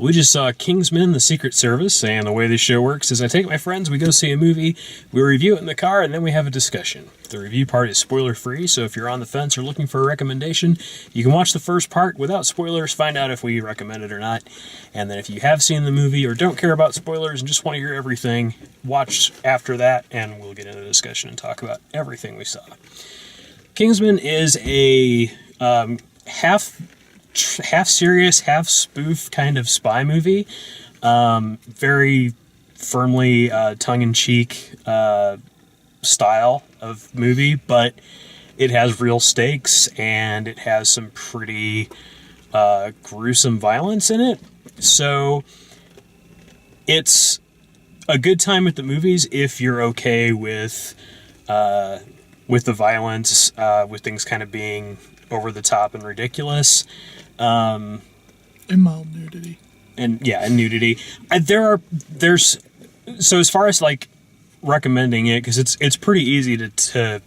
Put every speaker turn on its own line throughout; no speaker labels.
We just saw Kingsman, The Secret Service, and the way this show works is I take my friends, we go see a movie, we review it in the car, and then we have a discussion. The review part is spoiler-free, so if you're on the fence or looking for a recommendation, you can watch the first part without spoilers, find out if we recommend it or not. And then if you have seen the movie or don't care about spoilers and just want to hear everything, watch after that, and we'll get into the discussion and talk about everything we saw. Kingsman is a half serious, half spoof kind of spy movie. Very firmly tongue-in-cheek style of movie, but it has real stakes and it has some pretty gruesome violence in it. So it's a good time at the movies if you're okay with the violence, with things kind of being over the top and ridiculous.
And mild nudity.
And nudity. So as far as like recommending it, because it's pretty easy to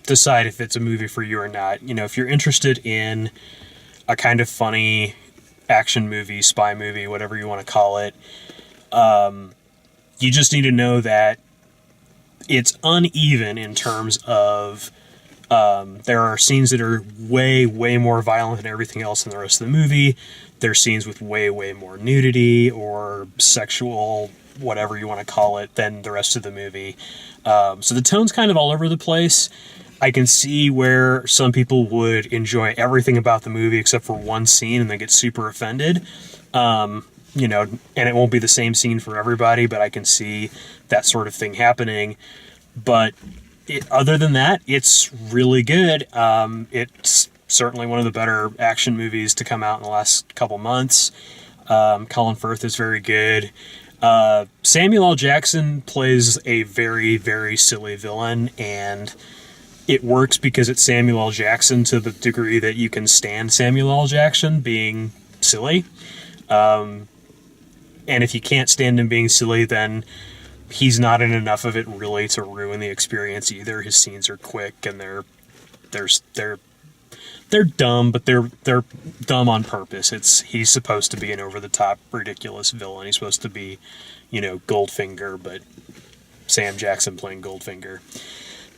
decide if it's a movie for you or not. You know, if you're interested in a kind of funny action movie, spy movie, whatever you want to call it, you just need to know that it's uneven in terms of there are scenes that are way, way more violent than everything else in the rest of the movie. There's scenes with way, way more nudity or sexual, whatever you want to call it, than the rest of the movie. So the tone's kind of all over the place. I can see where some people would enjoy everything about the movie except for one scene and they get super offended. And it won't be the same scene for everybody, but I can see that sort of thing happening. But other than that, it's really good. It's certainly one of the better action movies to come out in the last couple months. Colin Firth is very good. Samuel L. Jackson plays a very, very silly villain, and it works because it's Samuel L. Jackson to the degree that you can stand Samuel L. Jackson being silly. And if you can't stand him being silly, then he's not in enough of it really to ruin the experience either. His scenes are quick and they're dumb, but they're dumb on purpose. He's supposed to be an over the top, ridiculous villain. He's supposed to be, Goldfinger, but Sam Jackson playing Goldfinger.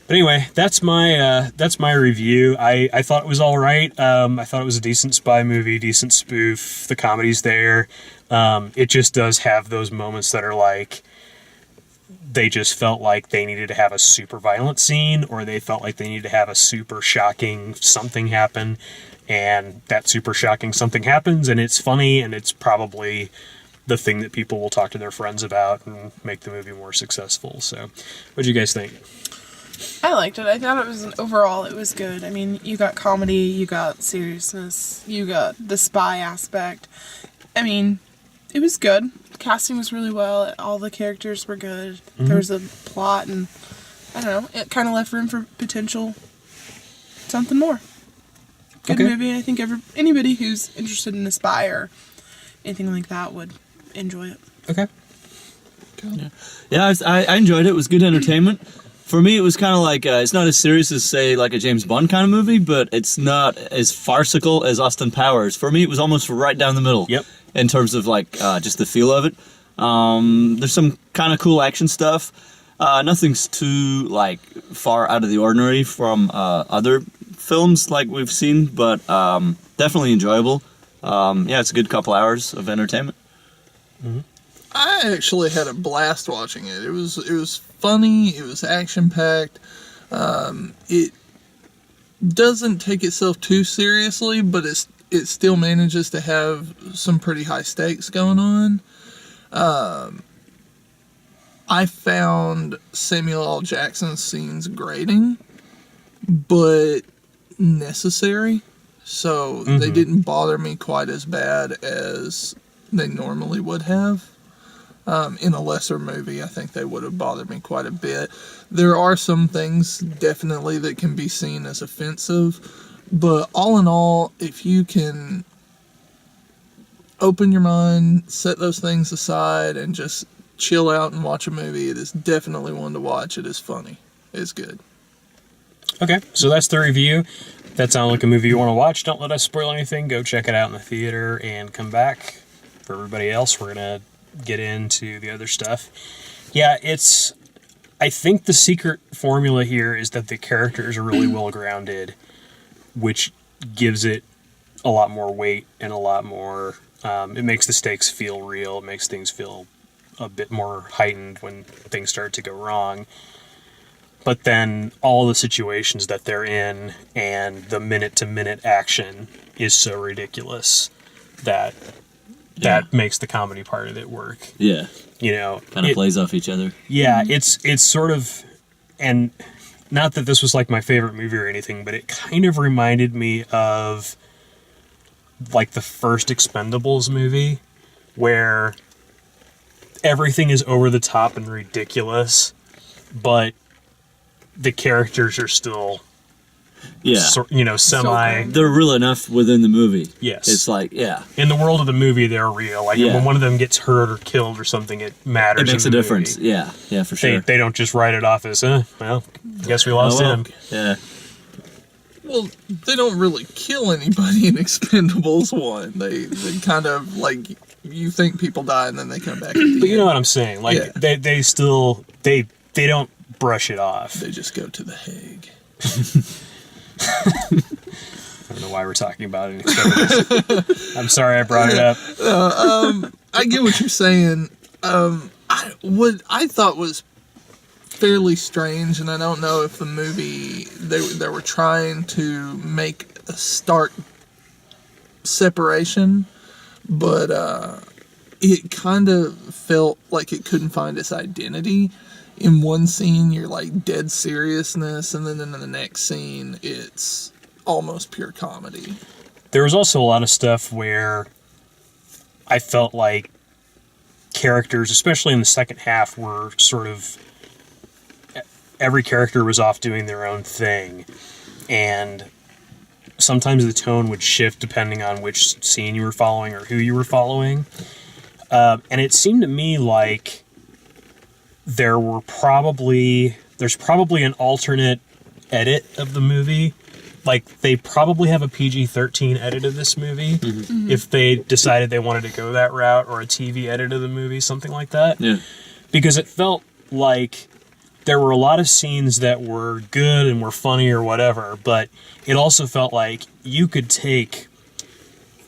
But anyway, that's my review. I thought it was all right. I thought it was a decent spy movie, decent spoof. The comedy's there. It just does have those moments that are like, they just felt like they needed to have a super violent scene, or they felt like they needed to have a super shocking something happen, and that super shocking something happens, and it's funny, and it's probably the thing that people will talk to their friends about and make the movie more successful. So, what do you guys think?
I liked it. I thought overall it was good. I mean, you got comedy, you got seriousness, you got the spy aspect. I mean, it was good. The casting was really well. All the characters were good. Mm-hmm. There was a plot, and I don't know. It kind of left room for potential something more. Good movie. I think anybody who's interested in a spy or anything like that would enjoy it.
Okay.
Yeah, I enjoyed it. It was good entertainment. For me, it was kind of like, it's not as serious as, say, like a James Bond kind of movie, but it's not as farcical as Austin Powers. For me, it was almost right down the middle.
Yep.
In terms of, like, just the feel of it. There's some kind of cool action stuff. Nothing's too, like, far out of the ordinary from other films like we've seen, but definitely enjoyable. It's a good couple hours of entertainment.
Mm-hmm.
I actually had a blast watching it. It was funny. It was action-packed. It doesn't take itself too seriously, but it still manages to have some pretty high stakes going on. I found Samuel L. Jackson's scenes grating, but necessary. So they didn't bother me quite as bad as they normally would have. In a lesser movie, I think they would have bothered me quite a bit. There are some things definitely that can be seen as offensive, but all in all, if you can open your mind, set those things aside, and just chill out and watch a movie, it is definitely one to watch. It is funny. It's good.
Okay, so that's the review. If that sounds like a movie you want to watch, don't let us spoil anything. Go check it out in the theater and come back for everybody else, we're gonna get into the other stuff. Yeah, I think the secret formula here is that the characters are really well grounded, which gives it a lot more weight and a lot more. It makes the stakes feel real. It makes things feel a bit more heightened when things start to go wrong. But then all the situations that they're in and the minute-to-minute action is so ridiculous that makes the comedy part of it work.
Yeah.
You know,
Kind of plays off each other.
Yeah, it's sort of, and not that this was like my favorite movie or anything, but it kind of reminded me of like the first Expendables movie, where everything is over the top and ridiculous, but the characters are still, semi.
They're real enough within the movie.
Yes.
It's like, yeah.
In the world of the movie, they're real. Like when one of them gets hurt or killed or something, it matters.
It makes a difference.
Movie.
Yeah, for sure.
They don't just write it off as, well, guess we lost him.
Yeah.
Well, they don't really kill anybody in Expendables 1. They kind of, like, you think people die and then they come back at the
But you
end.
know what I'm saying? Like, they still, they don't brush it off.
They just go to The Hague.
I don't know why we're talking about it. I'm sorry I brought it up.
I get what you're saying. What I thought was fairly strange, and I don't know if the movie they were trying to make a stark separation, but it kind of felt like it couldn't find its identity. In one scene, you're like dead seriousness, and then in the next scene, it's almost pure comedy.
There was also a lot of stuff where I felt like characters, especially in the second half, were sort of, every character was off doing their own thing, and sometimes the tone would shift depending on which scene you were following or who you were following. And it seemed to me like there's probably an alternate edit of the movie. Like, they probably have a PG-13 edit of this movie if they decided they wanted to go that route, or a TV edit of the movie, something like that.
Yeah.
Because it felt like there were a lot of scenes that were good and were funny or whatever, but it also felt like you could take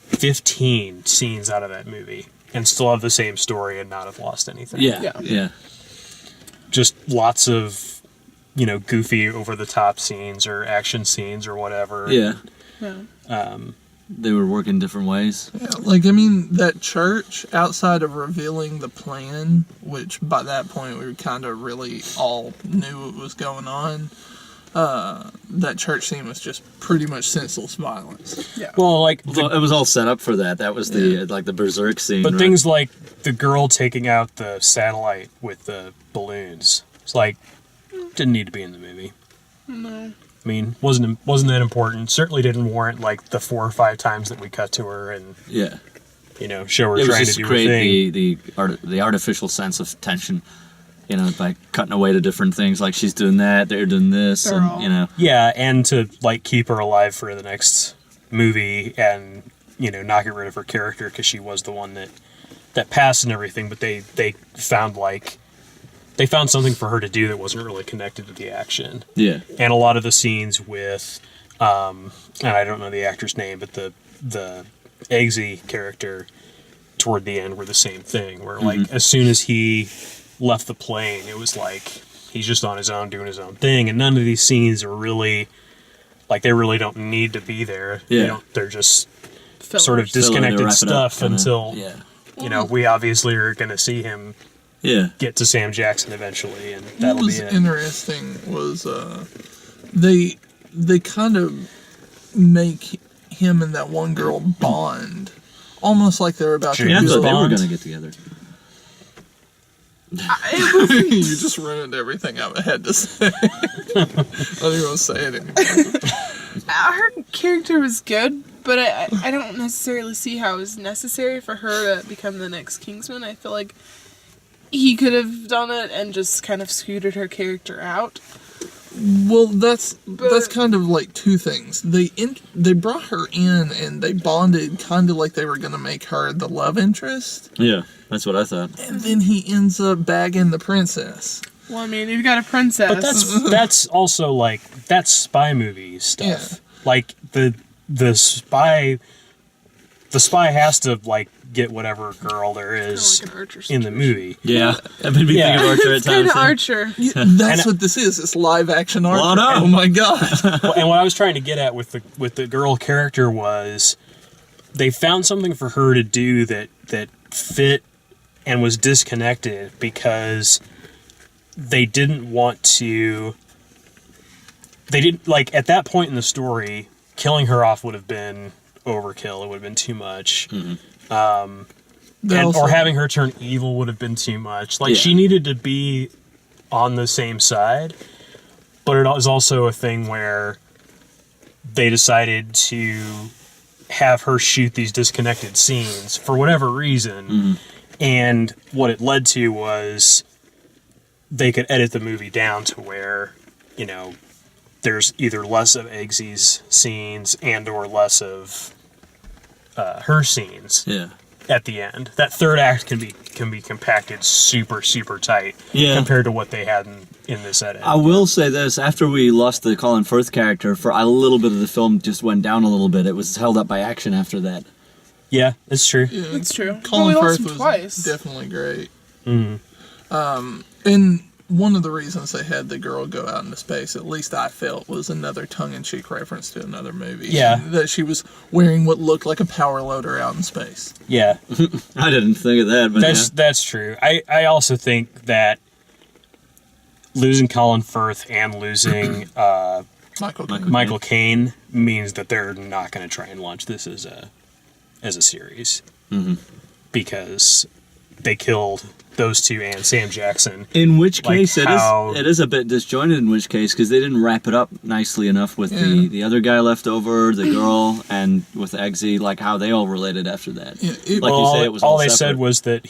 15 scenes out of that movie and still have the same story and not have lost anything.
Yeah.
Just lots of, goofy, over-the-top scenes or action scenes or whatever.
Yeah.
Yeah.
They were working different ways.
Yeah, like, I mean, that church, outside of revealing the plan, which by that point we kind of really all knew what was going on, that church scene was just pretty much senseless violence.
Yeah.
Well, like,
It was all set up for that. That was the the berserk scene.
but
right?
things like the girl taking out the satellite with the balloons, it's like, didn't need to be in the movie.
No.
I mean, wasn't that important? Certainly didn't warrant like the 4 or 5 times that we cut to her and
Yeah.
Show her
It was
trying to
just
do
to
her thing.
create the artificial sense of tension, by cutting away to different things. Like, she's doing that, they're doing this,
They're
and
all-
Yeah, and to like keep her alive for the next movie and not get rid of her character because she was the one that passed and everything. But they found something for her to do that wasn't really connected to the action.
yeah.
And a lot of the scenes with, and I don't know the actor's name, but the Eggsy character toward the end were the same thing. Where like as soon as he left the plane, it was like he's just on his own doing his own thing, and none of these scenes are really like they really don't need to be there.
Yeah.
They're just
Fillers.
sort of disconnected
wrap it up,
stuff
kinda.
until
Yeah.
we obviously are going to see him
Yeah.
get to Sam Jackson eventually, and
What
that'll
was
be it.
interesting was they kind of make him and that one girl bond, almost like they're about
James
Yeah, I
to
thought
do
they were
Bond.
going to get together.
You just ruined everything I had to say. I don't even want to say it anymore.
Her character was good, but I don't necessarily see how it was necessary for her to become the next Kingsman. I feel like he could have done it and just kind of scooted her character out.
Well, that's kind of like two things. They brought her in and they bonded kind of like they were going to make her the love interest.
Yeah, that's what I thought.
And then he ends up bagging the princess.
Well, I mean, you've got a princess.
But that's also like that's spy movie stuff.
Yeah.
Like the spy has to like get whatever girl there is
like an Archer
in the
situation.
movie.
Yeah, I've been thinking of Archer at
It's kind
times.
of
too.
Archer.
Yeah, that's what this is. It's live action art.
Well, no.
Oh my god.
And what I was trying to get at with the girl character was they found something for her to do that fit and was disconnected because they didn't want to. They didn't like at that point in the story. Killing her off would have been overkill. It would have been too much. Or having her turn evil would have been too much. Like,
Yeah.
she needed to be on the same side, but it was also a thing where they decided to have her shoot these disconnected scenes for whatever reason, and what it led to was they could edit the movie down to where, you know, there's either less of Eggsy's scenes and or less of her scenes
Yeah.
at the end. That third act can be compacted super tight
Yeah.
compared to what they had in this edit.
I will say this: after we lost the Colin Firth character, for a little bit of the film just went down a little bit. It was held up by action after that.
Yeah, it's true.
Yeah,
It's true.
Colin
Well, we lost
Firth
him
was
twice.
definitely great.
Mm-hmm.
And one of the reasons they had the girl go out into space, at least I felt, was another tongue-in-cheek reference to another movie.
Yeah.
That she was wearing what looked like a power loader out in space.
Yeah,
I didn't think of that, but
that's true. I also think that losing Colin Firth and losing Michael Caine means that they're not going to try and launch this as a series, because they killed those two and Sam Jackson.
in which
Like
case
how-
it is a bit disjointed. In which case, because they didn't wrap it up nicely enough with the other guy left over, the girl, and with Eggsy, like how they all related after that.
Yeah,
Like you say, it was all
they
separate.
said was that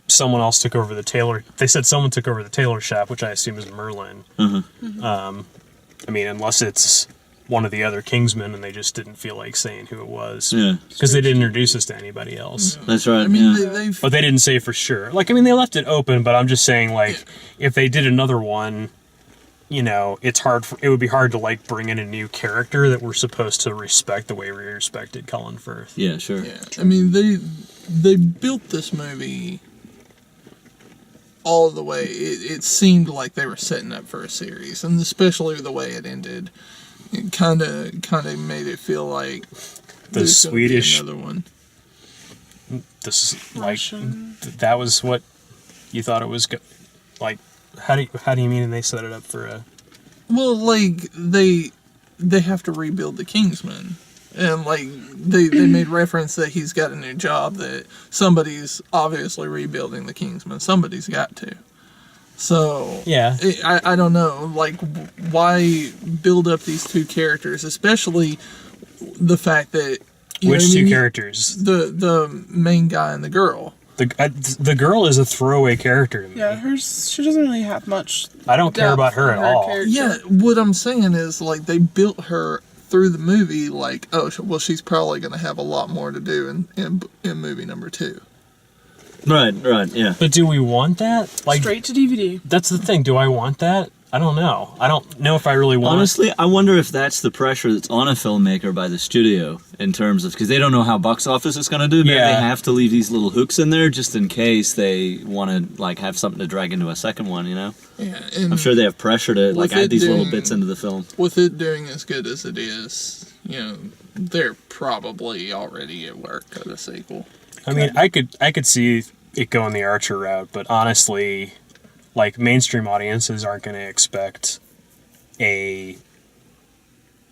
someone else took over the tailor. They said someone took over the tailor shop, which I assume is Merlin. I mean, unless it's one of the other Kingsmen, and they just didn't feel like saying who it was,
Yeah,
because they didn't introduce us to anybody else.
that's right.
I mean,
yeah.
they've...
But they didn't say for sure. Like, I mean, they left it open, but I'm just saying, like, if they did another one, you know, it would be hard to, like, bring in a new character that we're supposed to respect the way we respected Colin Firth.
Yeah, sure.
Yeah, I mean, they built this movie all the way. It seemed like they were setting up for a series, and especially the way it ended, it kind of made it feel like
The
there's gonna be
Swedish,
another one.
this is like
Russian.
that was what you thought it was. Like, how do you mean they set it up for a?
Well, like they have to rebuild the Kingsman. And, like, they made reference that he's got a new job, that somebody's obviously rebuilding the Kingsman. Somebody's got to. So,
Yeah.
I don't know. Like, why build up these two characters, especially the fact that... you know
Which
what I
two
mean?
characters?
The main guy and the girl.
The girl is a throwaway character to me.
Yeah, she doesn't really have much.
I don't care
depth
about her
in
at all.
character.
Yeah, what I'm saying is, like, they built her through the movie like, oh, well, she's probably going to have a lot more to do in movie number 2.
Right, yeah.
But do we want that? Like,
Straight to DVD.
that's the thing. Do I want that? I don't know. I don't know if I really want.
Honestly, I wonder if that's the pressure that's on a filmmaker by the studio in terms of, because they don't know how box office is going to do. Maybe
Yeah.
they have to leave these little hooks in there just in case they want to like have something to drag into a second one. You know,
Yeah, and
I'm sure they have pressure to like
With
add
it
these little
doing-
bits into the film.
with it doing as good as it is, you know, they're probably already at work on a sequel.
I mean, I could see it going the Archer route, but honestly, like, mainstream audiences aren't going to expect a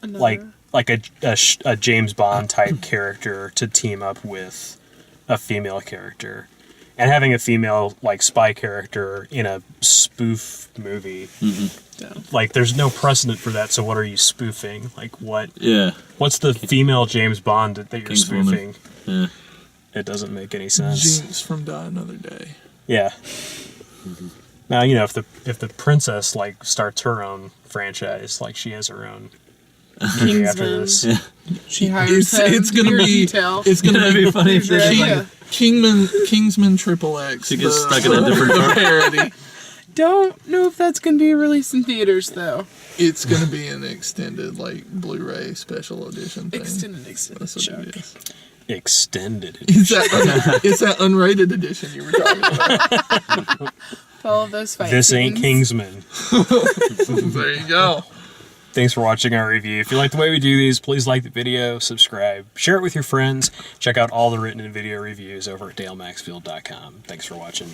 Another.
like a James Bond type character to team up with a female character, and having a female like spy character in a spoof movie, like, there's no precedent for that. So what are you spoofing? Like, what's the female James Bond that you're
Kingswoman.
spoofing?
Yeah.
It doesn't make any sense.
Jinx from Die Another Day.
Yeah. Now, you know, if the princess like starts her own franchise, like she has her own movie after this.
Kingsman. She hires him.
It's gonna
to
be
detail.
it's gonna
It'd
be
be funny if they did
Yeah.
like
Kingsman Triple X.
She gets
the-
stuck in a different
the
car.
parody.
Don't know if that's going to be released in theaters though.
It's gonna be an extended like Blu-ray special edition thing.
Extended
That's what
chunk.
it is.
Extended.
It's that unrated edition you were talking about.
All of those fight
This ain't
scenes.
Kingsman.
There you go.
Thanks for watching our review. If you like the way we do these, please like the video, subscribe, share it with your friends. Check out all the written and video reviews over at dalemaxfield.com. Thanks for watching.